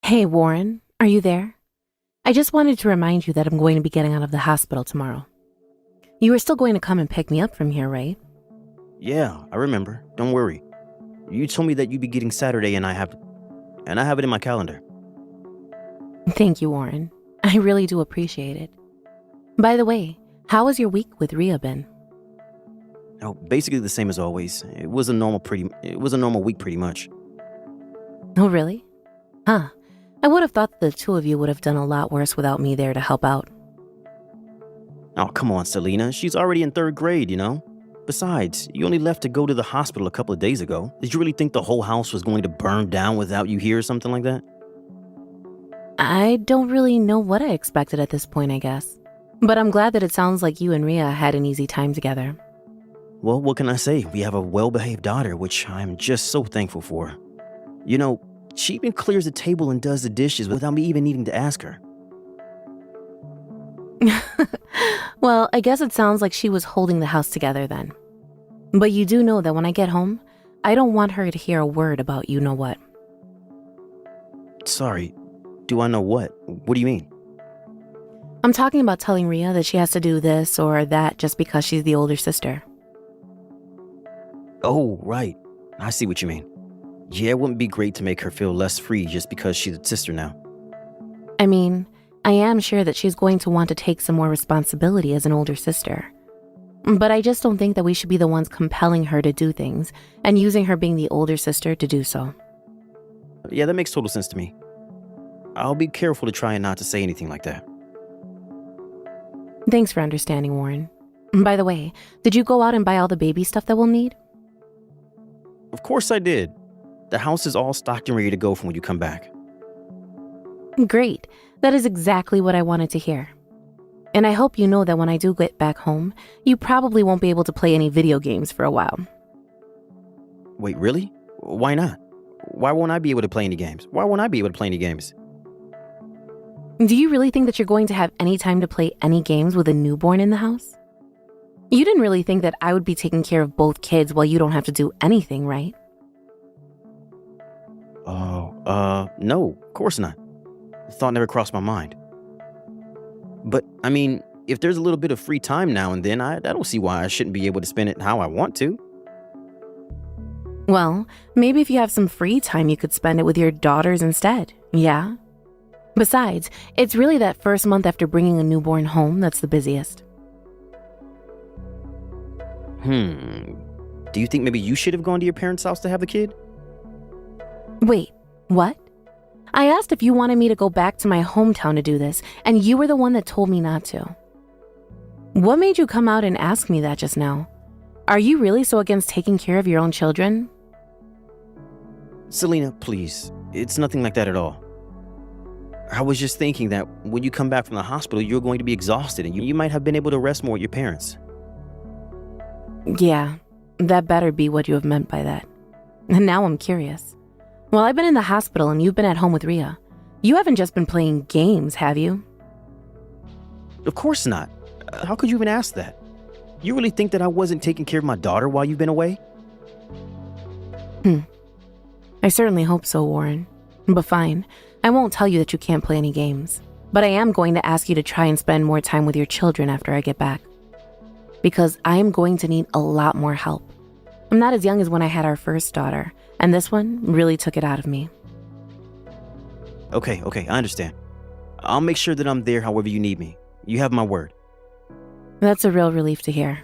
Hey, Warren, are you there? I just wanted to remind you that I'm going to be getting out of the hospital tomorrow. You are still going to come and pick me up from here, right? Yeah, I remember. Don't worry. You told me that you'd be getting Saturday and I have it in my calendar. Thank you, Warren. I really do appreciate it. By the way, how has your week with Rhea been? Oh, basically the same as always. It was a normal week pretty much. Oh, really? Huh. I would have thought the two of you would have done a lot worse without me there to help out. Oh, come on, Selena. She's already in third grade, you know? Besides, you only left to go to the hospital a couple of days ago. Did you really think the whole house was going to burn down without you here or something like that? I don't really know what I expected at this point, I guess. But I'm glad that it sounds like you and Rhea had an easy time together. Well, what can I say? We have a well-behaved daughter, which I'm just so thankful for. You know, she even clears the table and does the dishes without me even needing to ask her. Well, I guess it sounds like she was holding the house together then. But you do know that when I get home, I don't want her to hear a word about you know what. Sorry, do I know what? What do you mean? I'm talking about telling Rhea that she has to do this or that just because she's the older sister. Oh, right. I see what you mean. Yeah, it wouldn't be great to make her feel less free just because she's a sister now. I mean, I am sure that she's going to want to take some more responsibility as an older sister. But I just don't think that we should be the ones compelling her to do things and using her being the older sister to do so. Yeah, that makes total sense to me. I'll be careful to try not to say anything like that. Thanks for understanding, Warren. By the way, did you go out and buy all the baby stuff that we'll need? Of course I did. The house is all stocked and ready to go for when you come back. Great. That is exactly what I wanted to hear. And I hope you know that when I do get back home, you probably won't be able to play any video games for a while. Wait, really? Why not? Why won't I be able to play any games? Why won't I be able to play any games? Do you really think that you're going to have any time to play any games with a newborn in the house? You didn't really think that I would be taking care of both kids while you don't have to do anything, right? Oh, no, of course not. The thought never crossed my mind. But, I mean, if there's a little bit of free time now and then, I don't see why I shouldn't be able to spend it how I want to. Well, maybe if you have some free time, you could spend it with your daughters instead, yeah? Besides, it's really that first month after bringing a newborn home that's the busiest. Do you think maybe you should have gone to your parents' house to have a kid? Wait, what? I asked if you wanted me to go back to my hometown to do this, and you were the one that told me not to. What made you come out and ask me that just now? Are you really so against taking care of your own children? Selena, please. It's nothing like that at all. I was just thinking that when you come back from the hospital, you're going to be exhausted and you might have been able to rest more with your parents. Yeah, that better be what you have meant by that. And now I'm curious. Well, I've been in the hospital and you've been at home with Rhea. You haven't just been playing games, have you? Of course not. How could you even ask that? You really think that I wasn't taking care of my daughter while you've been away? I certainly hope so, Warren. But fine, I won't tell you that you can't play any games. But I am going to ask you to try and spend more time with your children after I get back. Because I am going to need a lot more help. I'm not as young as when I had our first daughter, and this one really took it out of me. Okay, I understand. I'll make sure that I'm there however you need me. You have my word. That's a real relief to hear.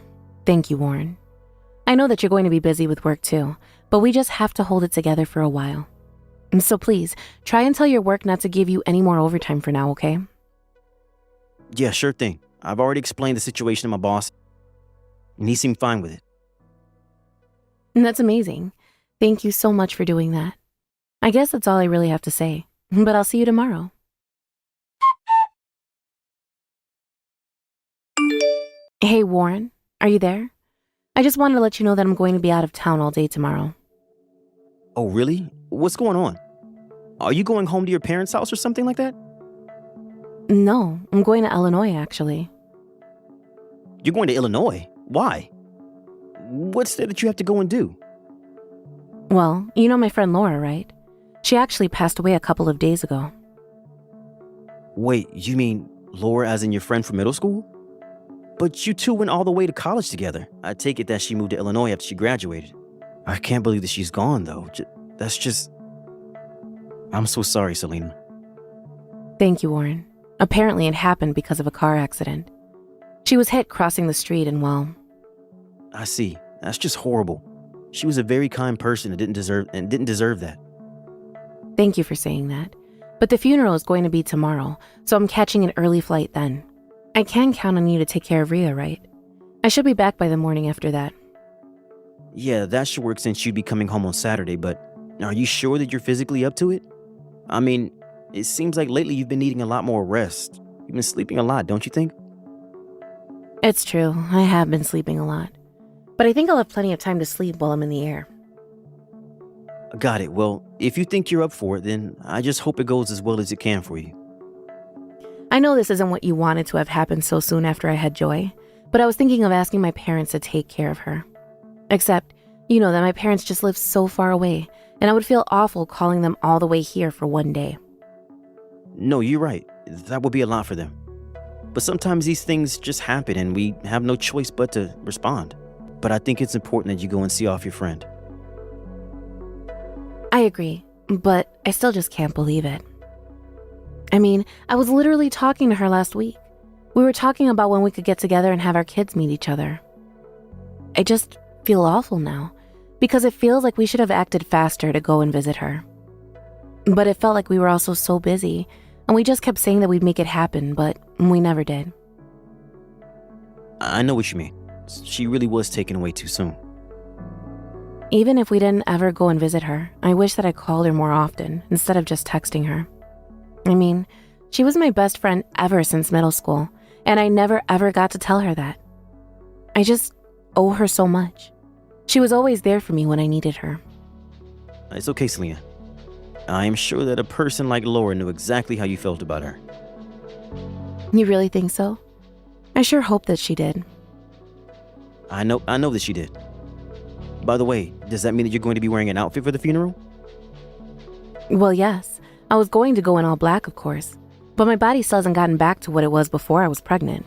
Thank you, Warren. I know that you're going to be busy with work too, but we just have to hold it together for a while. So please, try and tell your work not to give you any more overtime for now, okay? Yeah, sure thing. I've already explained the situation to my boss, and he seemed fine with it. That's amazing. Thank you so much for doing that. I guess that's all I really have to say, but I'll see you tomorrow. Hey, Warren, are you there? I just wanted to let you know that I'm going to be out of town all day tomorrow. Oh, really? What's going on? Are you going home to your parents' house or something like that? No, I'm going to Illinois, actually. You're going to Illinois? Why? What's there that you have to go and do? Well, you know my friend Laura, right? She actually passed away a couple of days ago. Wait, you mean Laura as in your friend from middle school? But you two went all the way to college together. I take it that she moved to Illinois after she graduated. I can't believe that she's gone, though. That's just... I'm so sorry, Selena. Thank you, Warren. Apparently it happened because of a car accident. She was hit crossing the street and, well... I see. That's just horrible. She was a very kind person and didn't deserve that. Thank you for saying that. But the funeral is going to be tomorrow, so I'm catching an early flight then. I can count on you to take care of Rhea, right? I should be back by the morning after that. Yeah, that should work since you'd be coming home on Saturday, but are you sure that you're physically up to it? I mean, it seems like lately you've been needing a lot more rest. You've been sleeping a lot, don't you think? It's true, I have been sleeping a lot. But I think I'll have plenty of time to sleep while I'm in the air. Got it. Well, if you think you're up for it, then I just hope it goes as well as it can for you. I know this isn't what you wanted to have happened so soon after I had Joy, but I was thinking of asking my parents to take care of her. Except, you know that my parents just live so far away, and I would feel awful calling them all the way here for one day. No, you're right. That would be a lot for them. But sometimes these things just happen and we have no choice but to respond. But I think it's important that you go and see off your friend. I agree, but I still just can't believe it. I mean, I was literally talking to her last week. We were talking about when we could get together and have our kids meet each other. I just feel awful now, because it feels like we should have acted faster to go and visit her. But it felt like we were also so busy, and we just kept saying that we'd make it happen, but we never did. I know what you mean. She really was taken away too soon. Even if we didn't ever go and visit her, I wish that I called her more often instead of just texting her. I mean, she was my best friend ever since middle school, and I never ever got to tell her that. I just owe her so much. She was always there for me when I needed her. It's okay, Selena. I am sure that a person like Laura knew exactly how you felt about her. You really think so? I sure hope that she did. I know that she did. By the way, does that mean that you're going to be wearing an outfit for the funeral? Well, yes. I was going to go in all black, of course. But my body still hasn't gotten back to what it was before I was pregnant.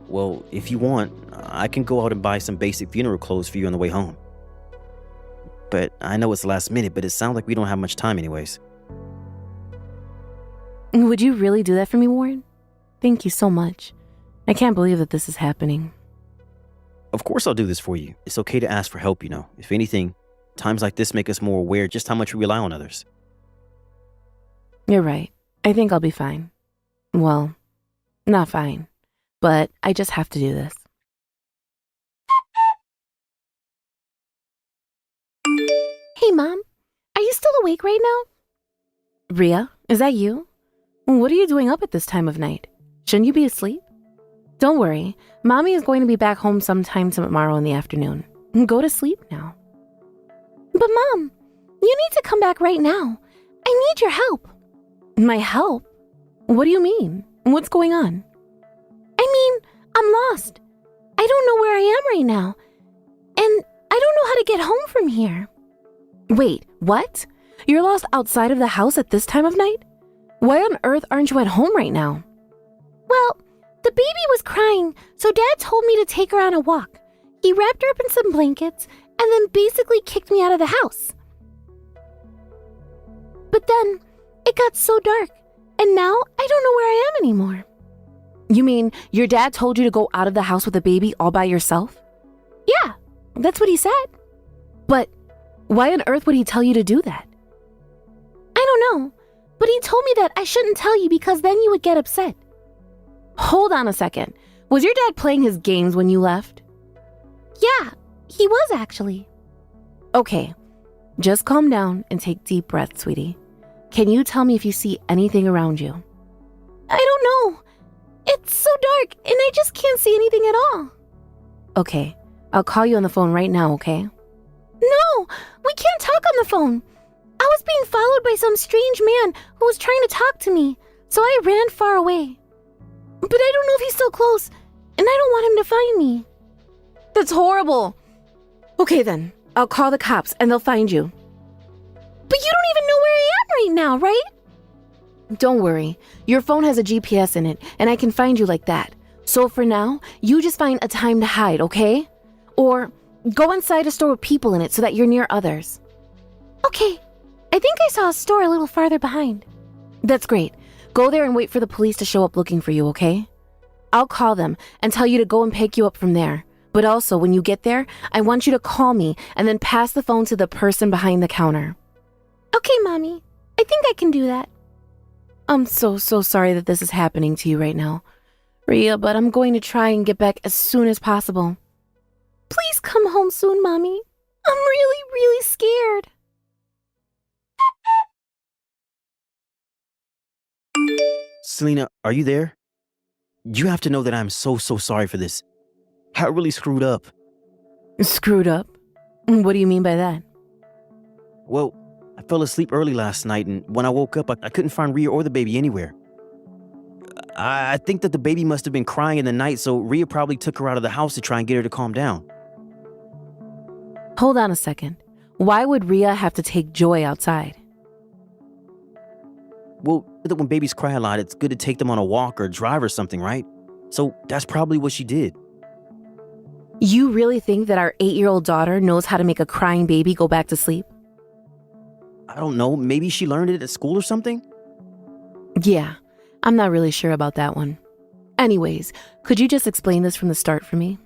Well, if you want, I can go out and buy some basic funeral clothes for you on the way home. But I know it's last minute, but it sounds like we don't have much time anyways. Would you really do that for me, Warren? Thank you so much. I can't believe that this is happening. Of course I'll do this for you. It's okay to ask for help, you know. If anything, times like this make us more aware just how much we rely on others. You're right. I think I'll be fine. Well, not fine, but I just have to do this. Hey, Mom. Are you still awake right now? Rhea, is that you? What are you doing up at this time of night? Shouldn't you be asleep? Don't worry. Mommy is going to be back home sometime tomorrow in the afternoon. Go to sleep now. But Mom, you need to come back right now. I need your help. My help? What do you mean? What's going on? I mean, I'm lost. I don't know where I am right now. And I don't know how to get home from here. Wait, what? You're lost outside of the house at this time of night? Why on earth aren't you at home right now? Well, the baby was crying, so Dad told me to take her on a walk. He wrapped her up in some blankets and then basically kicked me out of the house. But then it got so dark, and now I don't know where I am anymore. You mean your dad told you to go out of the house with the baby all by yourself? Yeah, that's what he said. But why on earth would he tell you to do that? I don't know, but he told me that I shouldn't tell you because then you would get upset. Hold on a second. Was your dad playing his games when you left? Yeah, he was actually. Okay, just calm down and take deep breaths, sweetie. Can you tell me if you see anything around you? I don't know. It's so dark and I just can't see anything at all. Okay, I'll call you on the phone right now, okay? No, we can't talk on the phone. I was being followed by some strange man who was trying to talk to me, so I ran far away. But I don't know if he's still close, and I don't want him to find me. That's horrible. Okay then, I'll call the cops and they'll find you. But you don't even know where I am right now, right? Don't worry. Your phone has a GPS in it, and I can find you like that. So for now, you just find a time to hide, okay? Or go inside a store with people in it so that you're near others. Okay. I think I saw a store a little farther behind. That's great. Go there and wait for the police to show up looking for you, okay? I'll call them and tell you to go and pick you up from there. But also, when you get there, I want you to call me and then pass the phone to the person behind the counter. Okay, Mommy. I think I can do that. I'm so sorry that this is happening to you right now, Rhea, but I'm going to try and get back as soon as possible. Please come home soon, Mommy. I'm really scared. Selena, are you there? You have to know that I'm so sorry for this. I really screwed up. Screwed up? What do you mean by that? Well, I fell asleep early last night, and when I woke up, I couldn't find Rhea or the baby anywhere. I think that the baby must have been crying in the night, so Rhea probably took her out of the house to try and get her to calm down. Hold on a second. Why would Rhea have to take Joy outside? Well, that when babies cry a lot, it's good to take them on a walk or drive or something, right? So that's probably what she did. You really think that our 8-year-old daughter knows how to make a crying baby go back to sleep? I don't know, maybe she learned it at school or something? Yeah, I'm not really sure about that one. Anyways, could you just explain this from the start for me?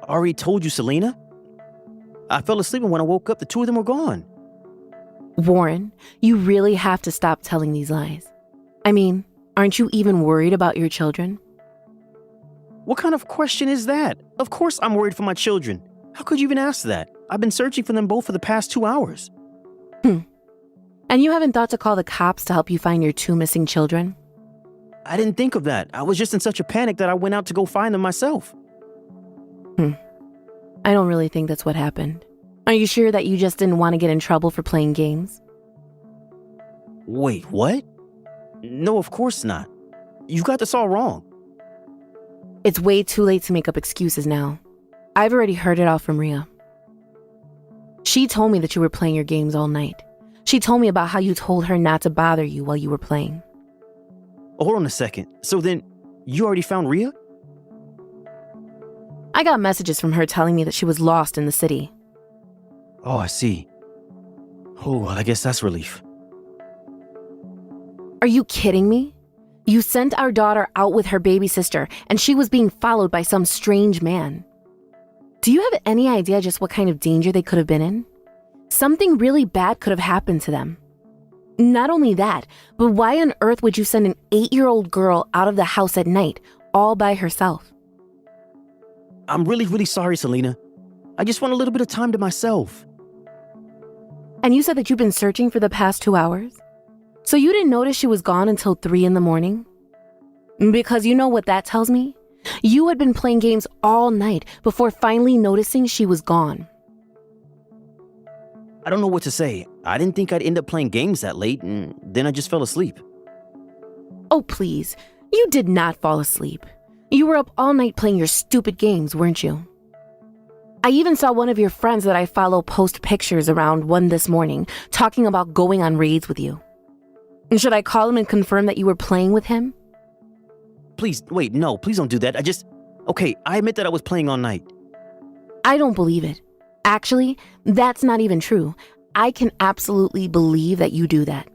I already told you, Selena. I fell asleep, and when I woke up, the two of them were gone. Warren, you really have to stop telling these lies. I mean, aren't you even worried about your children? What kind of question is that? Of course I'm worried for my children. How could you even ask that? I've been searching for them both for the past 2 hours. And you haven't thought to call the cops to help you find your 2 missing children? I didn't think of that. I was just in such a panic that I went out to go find them myself. I don't really think that's what happened. Are you sure that you just didn't want to get in trouble for playing games? Wait, what? No, of course not. You got this all wrong. It's way too late to make up excuses now. I've already heard it all from Rhea. She told me that you were playing your games all night. She told me about how you told her not to bother you while you were playing. Hold on a second. So then, you already found Rhea? I got messages from her telling me that she was lost in the city. Oh, I see. Oh, I guess that's relief. Are you kidding me? You sent our daughter out with her baby sister, and she was being followed by some strange man. Do you have any idea just what kind of danger they could have been in? Something really bad could have happened to them. Not only that, but why on earth would you send an 8-year-old girl out of the house at night, all by herself? I'm really sorry, Selena. I just want a little bit of time to myself. And you said that you've been searching for the past 2 hours? So you didn't notice she was gone until 3 in the morning? Because you know what that tells me? You had been playing games all night before finally noticing she was gone. I don't know what to say. I didn't think I'd end up playing games that late, and then I just fell asleep. Oh, please. You did not fall asleep. You were up all night playing your stupid games, weren't you? I even saw one of your friends that I follow post pictures around 1 this morning, talking about going on raids with you. Should I call him and confirm that you were playing with him? Please, wait, no, please don't do that. Okay, I admit that I was playing all night. I don't believe it. Actually, that's not even true. I can absolutely believe that you do that.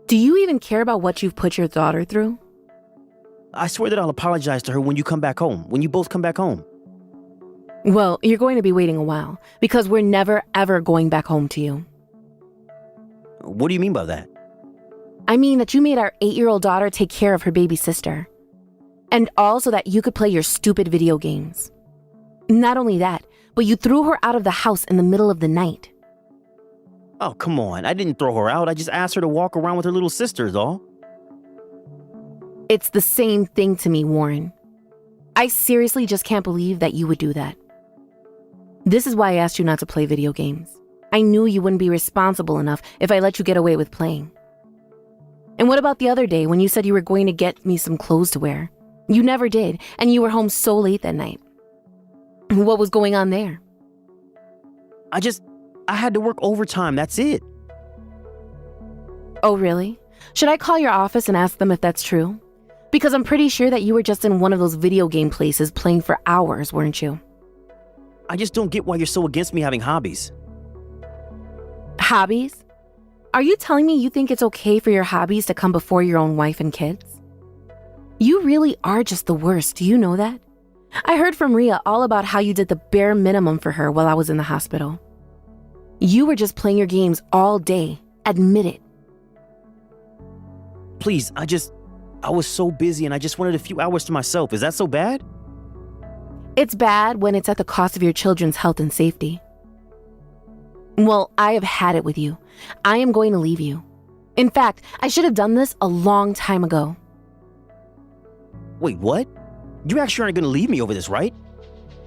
Do you even care about what you've put your daughter through? I swear that I'll apologize to her when you come back home, when you both come back home. Well, you're going to be waiting a while, because we're never ever going back home to you. What do you mean by that? I mean that you made our 8-year-old daughter take care of her baby sister. And all so that you could play your stupid video games. Not only that, but you threw her out of the house in the middle of the night. Oh, come on. I didn't throw her out. I just asked her to walk around with her little sister is all. It's the same thing to me, Warren. I seriously just can't believe that you would do that. This is why I asked you not to play video games. I knew you wouldn't be responsible enough if I let you get away with playing. And what about the other day when you said you were going to get me some clothes to wear? You never did, and you were home so late that night. What was going on there? I had to work overtime, that's it. Oh, really? Should I call your office and ask them if that's true? Because I'm pretty sure that you were just in one of those video game places playing for hours, weren't you? I just don't get why you're so against me having hobbies. Hobbies? Are you telling me you think it's okay for your hobbies to come before your own wife and kids? You really are just the worst, do you know that? I heard from Rhea all about how you did the bare minimum for her while I was in the hospital. You were just playing your games all day. Admit it. Please, I was so busy and I just wanted a few hours to myself. Is that so bad? It's bad when it's at the cost of your children's health and safety. Well, I have had it with you. I am going to leave you. In fact, I should have done this a long time ago. Wait, what? You actually aren't going to leave me over this, right?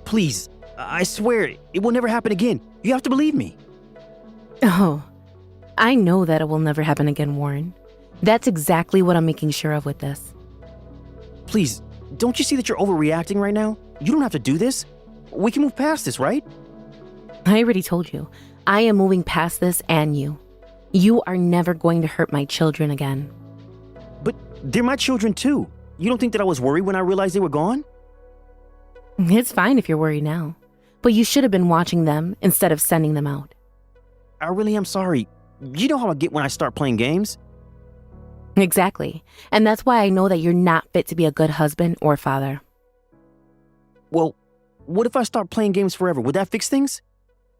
Please, I swear, it will never happen again. You have to believe me. Oh, I know that it will never happen again, Warren. That's exactly what I'm making sure of with this. Please, don't you see that you're overreacting right now? You don't have to do this. We can move past this, right? I already told you. I am moving past this and you. You are never going to hurt my children again. But they're my children too. You don't think that I was worried when I realized they were gone? It's fine if you're worried now, but you should have been watching them instead of sending them out. I really am sorry. You know how I get when I start playing games? Exactly. And that's why I know that you're not fit to be a good husband or father. Well, what if I start playing games forever? Would that fix things?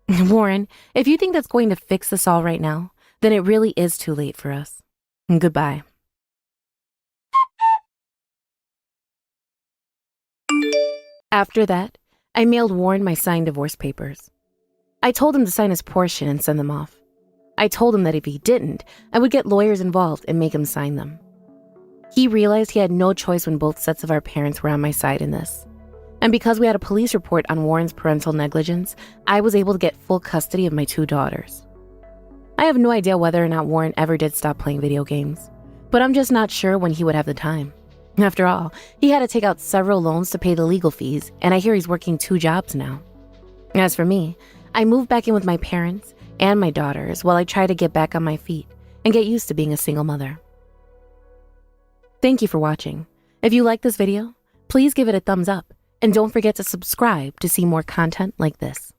Warren, if you think that's going to fix this all right now, then it really is too late for us. Goodbye. After that, I mailed Warren my signed divorce papers. I told him to sign his portion and send them off. I told him that if he didn't, I would get lawyers involved and make him sign them. He realized he had no choice when both sets of our parents were on my side in this. And because we had a police report on Warren's parental negligence, I was able to get full custody of my 2 daughters. I have no idea whether or not Warren ever did stop playing video games, but I'm just not sure when he would have the time. After all, he had to take out several loans to pay the legal fees, and I hear he's working 2 jobs now. As for me, I moved back in with my parents and my daughters while I try to get back on my feet and get used to being a single mother. Thank you for watching. If you like this video, please give it a thumbs up and don't forget to subscribe to see more content like this.